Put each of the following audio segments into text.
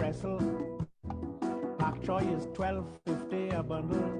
pretzel. Pak choy is $12.50 a bundle,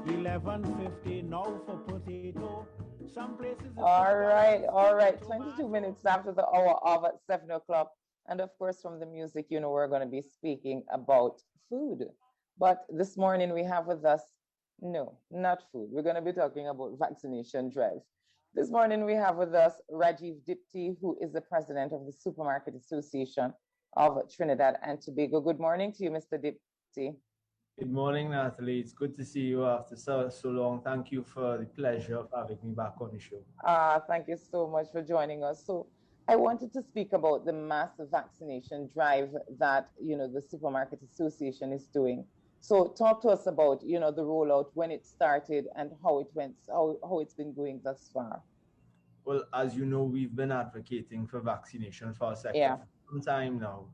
$11.50 now for potato. Some places. All right. 22 minutes after the hour of at 7 o'clock. And of course, from the music, you know, we're going to be speaking about food. But this morning we have with us, no, not food. We're going to be talking about vaccination drive. This morning we have with us Rajiv Dipti, who is the president of the Supermarket Association of Trinidad and Tobago. Good morning to you, Mr. Dipti. Good morning, Natalie. It's good to see you after so long. Thank you for the pleasure of having me back on the show. Thank you so much for joining us. So I wanted to speak about the mass vaccination drive that, you know, the Supermarket Association is doing. So talk to us about, you know, the rollout, when it started and how it went, how it's been going thus far. Well, as you know, we've been advocating for vaccination for our sector for some time now.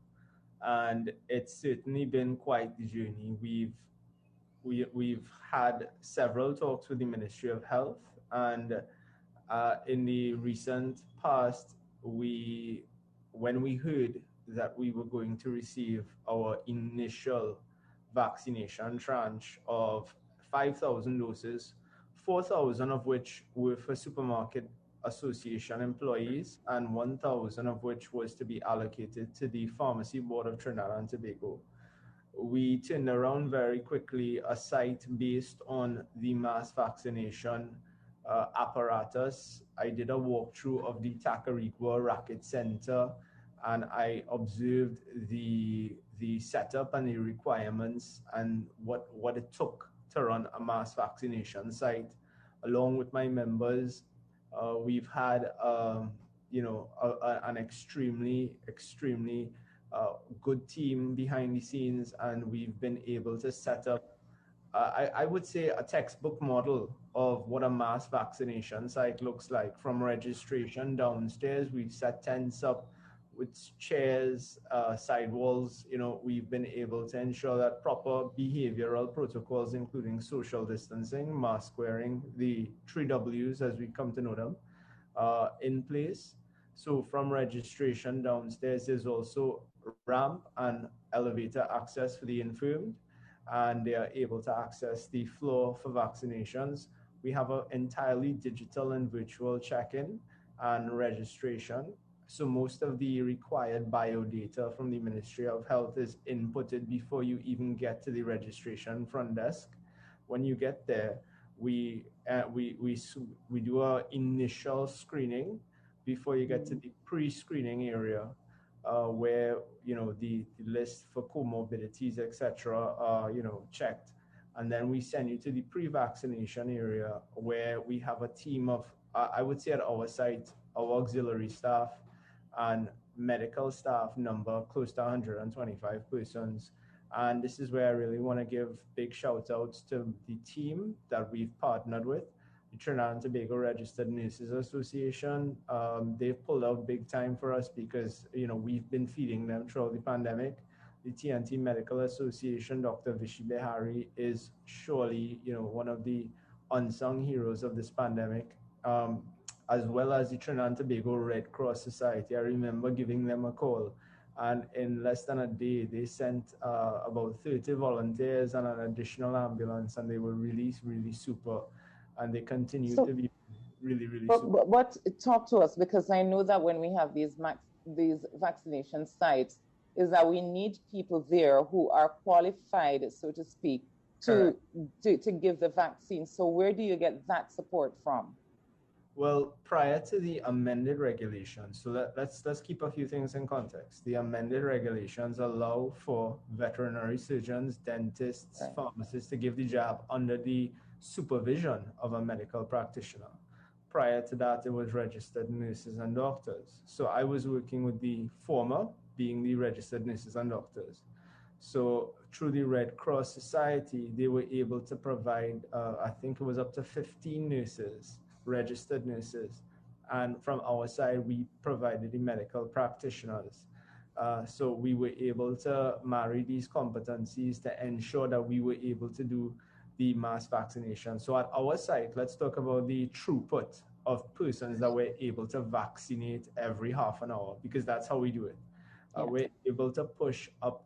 And it's certainly been quite the journey. We've had several talks with the Ministry of Health, and in the recent past, when we heard that we were going to receive our initial vaccination tranche of 5,000 doses, 4,000 of which were for Supermarket Association employees, and 1,000 of which was to be allocated to the Pharmacy Board of Trinidad and Tobago. We turned around very quickly a site based on the mass vaccination apparatus. I did a walkthrough of the Tacarigua Racket Center, and I observed the setup and the requirements and what it took to run a mass vaccination site. Along with my members, we've had an extremely good team behind the scenes, and we've been able to set up I would say a textbook model of what a mass vaccination site looks like. From registration downstairs, we've set tents up with chairs, sidewalls. You know, we've been able to ensure that proper behavioral protocols, including social distancing, mask wearing, the 3Ws as we come to know them, in place. So from registration downstairs, there's also ramp and elevator access for the infirmed, and they are able to access the floor for vaccinations. We have an entirely digital and virtual check-in and registration. So most of the required biodata from the Ministry of Health is inputted before you even get to the registration front desk. When you get there, we do our initial screening before you get to the pre-screening area, where the list for comorbidities, etc., are checked, and then we send you to the pre-vaccination area where we have a team of I would say at our site, our auxiliary staff and medical staff number close to 125 persons. And this is where I really want to give big shout outs to the team that we've partnered with, the Trinidad and Tobago Registered Nurses Association. They've pulled out big time for us because, we've been feeding them throughout the pandemic. The TNT Medical Association, Dr. Vishy Behari, is surely, one of the unsung heroes of this pandemic, as well as the Trinidad and Tobago Red Cross Society. I remember giving them a call, and in less than a day, they sent about 30 volunteers and an additional ambulance, and they were really, really super. And they continue to be really, really super. But talk to us, because I know that when we have these vaccination sites, is that we need people there who are qualified, so to speak, to give the vaccine. So where do you get that support from? Well, prior to the amended regulations, so let's keep a few things in context. The amended regulations allow for veterinary surgeons, dentists, pharmacists to give the jab under the supervision of a medical practitioner. Prior to that, it was registered nurses and doctors. So I was working with the former, being the registered nurses and doctors. So through the Red Cross Society, they were able to provide, I think it was up to 15 nurses, registered nurses. And from our side, we provided the medical practitioners. So we were able to marry these competencies to ensure that we were able to do the mass vaccination. So at our site, let's talk about the throughput of persons that we're able to vaccinate every half an hour, because that's how we do it. Yeah. We're able to push up,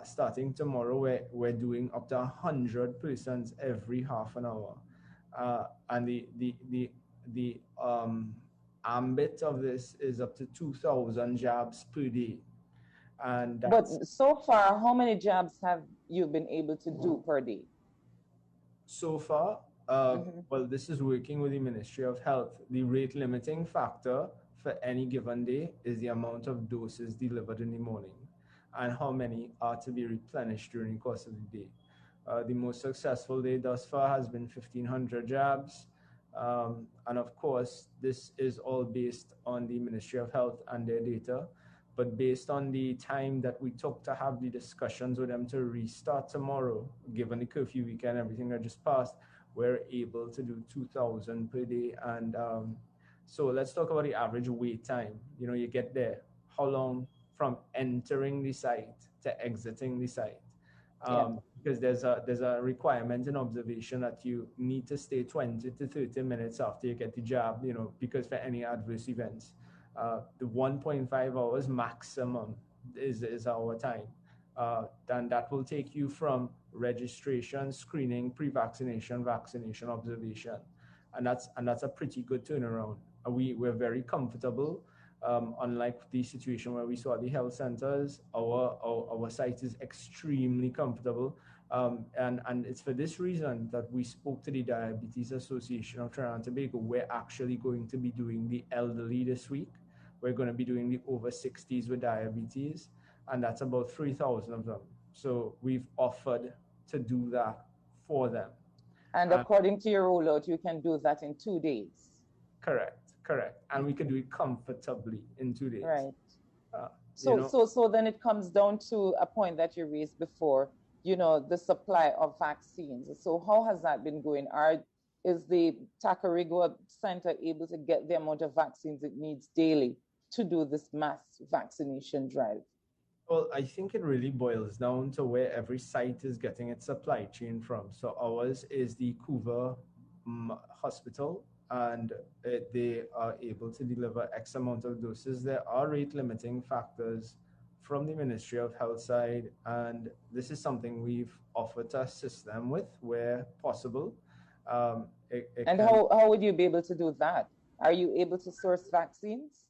starting tomorrow, we're doing up to 100 persons every half an hour. And the ambit of this is up to 2,000 jabs per day. And that's But so far, how many jabs have you been able to do per day? so far, Hmm. well, this is working with the Ministry of Health. The rate limiting factor for any given day is the amount of doses delivered in the morning and how many are to be replenished during the course of the day. The most successful day thus far has been 1,500 jabs. And of course, this is all based on the Ministry of Health and their data. But based on the time that we took to have the discussions with them to restart tomorrow, given the curfew weekend, everything that just passed, we're able to do 2,000 per day. And so let's talk about the average wait time. You get there. How long from entering the site to exiting the site? Yeah. Because there's a requirement in observation that you need to stay 20 to 30 minutes after you get the jab, because for any adverse events, the 1.5 hours maximum is our time. Then that will take you from registration, screening, pre-vaccination, vaccination, observation, and that's a pretty good turnaround. We're very comfortable. Unlike the situation where we saw the health centers, our site is extremely comfortable. And it's for this reason that we spoke to the Diabetes Association of Trinidad and Tobago. We're actually going to be doing the elderly this week. We're going to be doing the over 60s with diabetes, and that's about 3,000 of them. So we've offered to do that for them. And And according to your rollout, you can do that in 2 days. correct. And we can do it comfortably in 2 days. Right. Uh, you So, know, so, so then it comes down to a point that you raised before, the supply of vaccines. So how has that been going? Is the Tacarigua Center able to get the amount of vaccines it needs daily to do this mass vaccination drive? Well, I think it really boils down to where every site is getting its supply chain from. So ours is the Couva Hospital, and they are able to deliver X amount of doses. There are rate limiting factors from the Ministry of Health side, and this is something we've offered to assist them with where possible. It And can how would you be able to do that? Are you able to source vaccines?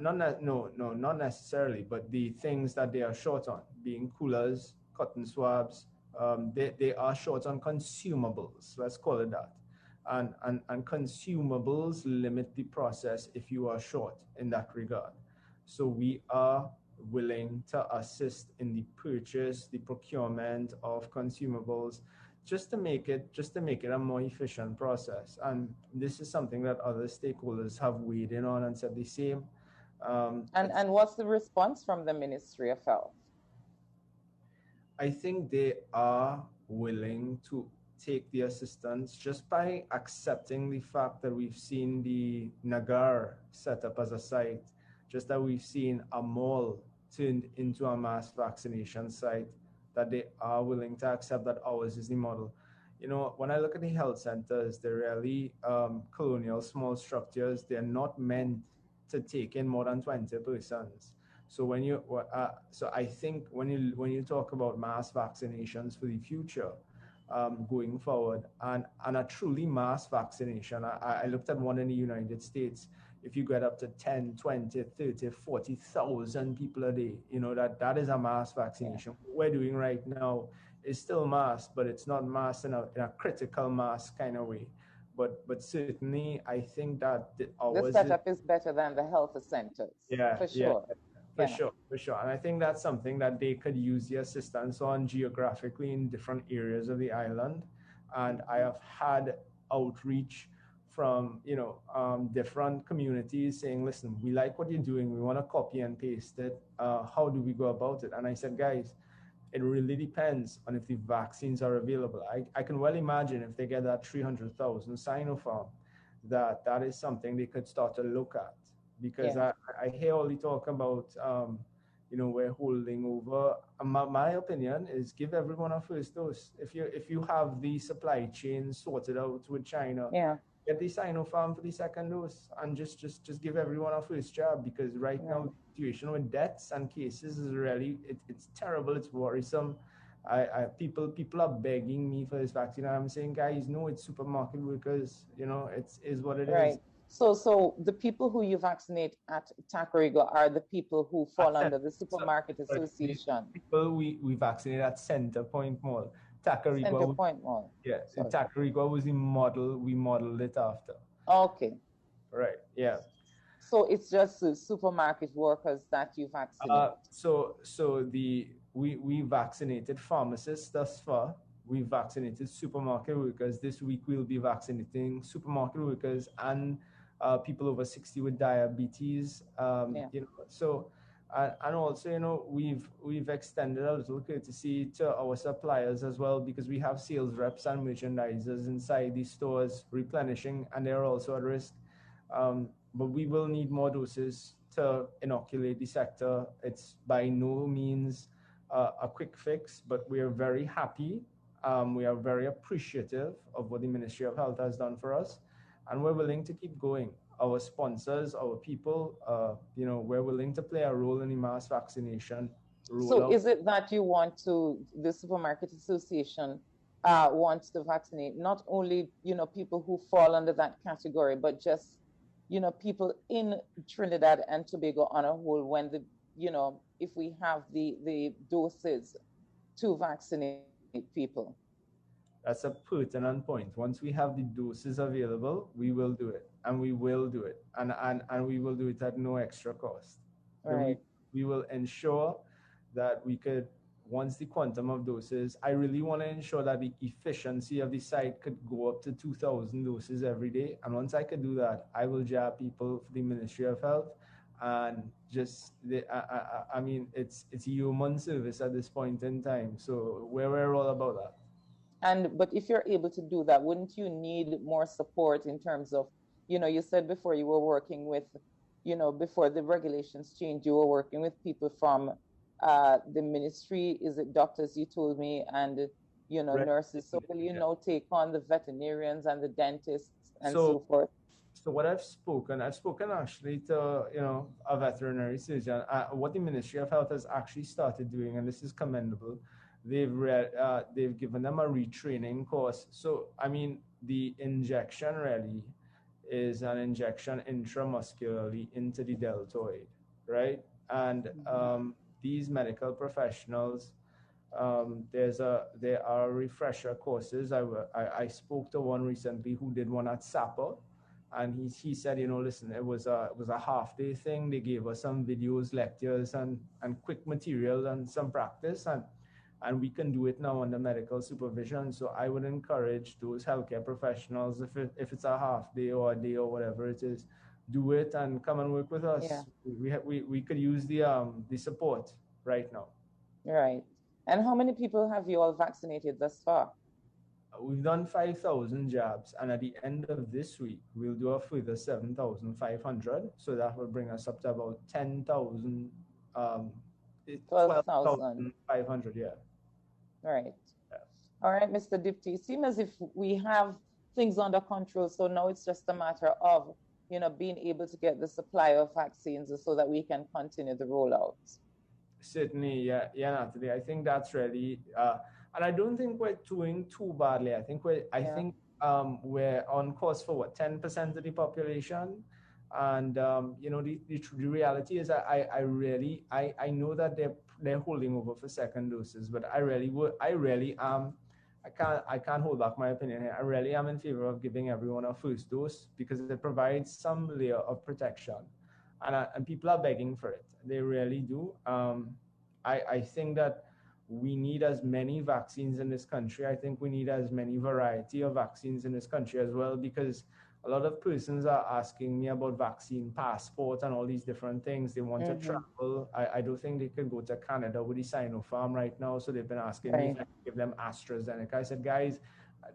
no, not necessarily, but the things that they are short on, being coolers, cotton swabs, they are short on consumables, let's call it that. And consumables limit the process if you are short in that regard. So we are willing to assist in the purchase, the procurement of consumables, just to make it a more efficient process. And this is something that other stakeholders have weighed in on and said the same. And what's the response from the Ministry of Health? I think they are willing to take the assistance just by accepting the fact that we've seen the Nagar set up as a site, just that we've seen a mall turned into a mass vaccination site, that they are willing to accept that ours is the model. When I look at the health centers, they're really colonial small structures. They're not meant to take in more than 20 persons. So I think when you talk about mass vaccinations for the future, going forward, and a truly mass vaccination, I looked at one in the United States. If you get up to 10, 20, 30, 40,000 people a day, that is a mass vaccination. Yeah. What we're doing right now is still mass, but it's not mass in a critical mass kind of way. But certainly, I think that The ours is. setup is better than the health centers, Yeah, for yeah, sure. for Yeah. sure, for sure. And I think that's something that they could use the assistance on geographically in different areas of the island. And I have had outreach from, different communities saying, listen, we like what you're doing. We want to copy and paste it. How do we go about it? And I said, guys, it really depends on if the vaccines are available. I can well imagine if they get that 300,000 Sinopharm, that is something they could start to look at, because Yeah. I hear all the talk about, we're holding over. My opinion is give everyone a first dose. If you have the supply chain sorted out with China, Yeah. get the Sinopharm for the second dose and just give everyone a first jab, because right now Right. the situation with deaths and cases is really it's terrible, it's worrisome. People are begging me for this vaccine, and I'm saying, guys, no, it's supermarket workers, it's is what it is. Right. So the people who you vaccinate at Takarigo are the people who fall At under the so, Supermarket but the Association. people we vaccinated at Center Point Mall. Center Tacarigua, Point Mall. yeah, Sorry. Tacarigua was the model we modeled it after. Okay. Right, yeah. So it's just the supermarket workers that you vaccinate. We vaccinated pharmacists thus far. We vaccinated supermarket workers. This week we'll be vaccinating supermarket workers and people over 60 with diabetes. Yeah. And also, we've extended a little courtesy to our suppliers as well, because we have sales reps and merchandisers inside these stores replenishing, and they're also at risk. But we will need more doses to inoculate the sector. It's by no means a quick fix, but we are very happy. We are very appreciative of what the Ministry of Health has done for us, and we're willing to keep going. Our sponsors, our people, we're willing to play a role in the mass vaccination So rollout. is it that you want the Supermarket Association wants to vaccinate not only, people who fall under that category, but just, people in Trinidad and Tobago on a whole, when if we have the doses to vaccinate people? That's a pertinent point. Once we have the doses available, we will do it, and we will do it, and we will do it at no extra cost. Right. We will ensure that we could, once the quantum of doses, I really want to ensure that the efficiency of the site could go up to 2,000 doses every day. And once I could do that, I will jab people for the Ministry of Health, and just I mean, it's human service at this point in time. So we're all about that. But if you're able to do that, wouldn't you need more support in terms of, you said before you were working with, before the regulations changed, you were working with people from the ministry, is it doctors you told me, and, Right. nurses. So will you Yeah. now take on the veterinarians and the dentists and So so forth? So what I've spoken actually to, a veterinary surgeon. What the Ministry of Health has actually started doing, and this is commendable, they've given them a retraining course. So, I mean, the injection really is an injection intramuscularly into the deltoid, right? And these medical professionals, there are refresher courses. I spoke to one recently who did one at SAPA, and he said, listen, it was a half day thing. They gave us some videos, lectures, and quick material and some practice, and we can do it now under medical supervision. So I would encourage those healthcare professionals, if it's a half day or a day or whatever it is, do it and come and work with us. Yeah. We could use the support right now. Right. And how many people have you all vaccinated thus far? We've done 5,000 jabs, and at the end of this week, we'll do a further 7,500. So that will bring us up to about 10,000, 12,000. 12,500, yeah. Right. Yeah. All right, Mr. Dipty. It seems as if we have things under control. So now it's just a matter of, being able to get the supply of vaccines so that we can continue the rollout. Certainly, yeah, Natalie. I think that's really, and I don't think we're doing too badly. I think we're on course for what, 10% of the population, and the reality is I know that they're holding over for second doses, but I really am. I can't hold back my opinion here. I really am in favor of giving everyone a first dose, because it provides some layer of protection, and people are begging for it. They really do. I think that we need as many vaccines in this country. I think we need as many variety of vaccines in this country as well, because a lot of persons are asking me about vaccine passport and all these different things. They want to travel. I don't think they can go to Canada with the Sinopharm right now. So they've been asking me if I can give them AstraZeneca. I said, guys,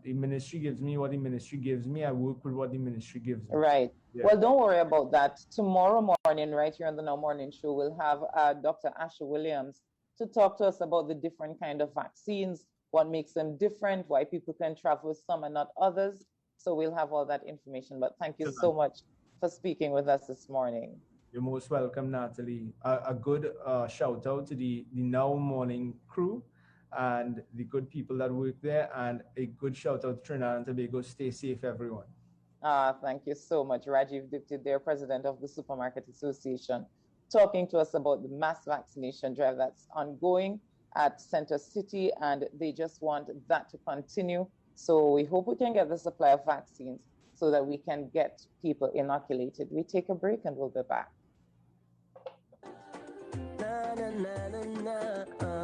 the ministry gives me what the ministry gives me. I work with what the ministry gives me. Right. Yeah. Well, don't worry about that. Tomorrow morning, right here on the Now Morning Show, we'll have Dr. Asher Williams to talk to us about the different kind of vaccines, what makes them different, why people can travel with some and not others. So we'll have all that information. But thank you so Excellent. much for speaking with us this morning. You're most welcome, Natalie. A good shout out to the Now Morning crew and the good people that work there, and a good shout out to Trinidad and Tobago. Stay safe, everyone. Thank you so much, Rajiv Dipti, their president of the Supermarket Association, talking to us about the mass vaccination drive that's ongoing at Center City, and they just want that to continue. So we hope we can get the supply of vaccines so that we can get people inoculated. We take a break and we'll be back. Na, na, na, na, na.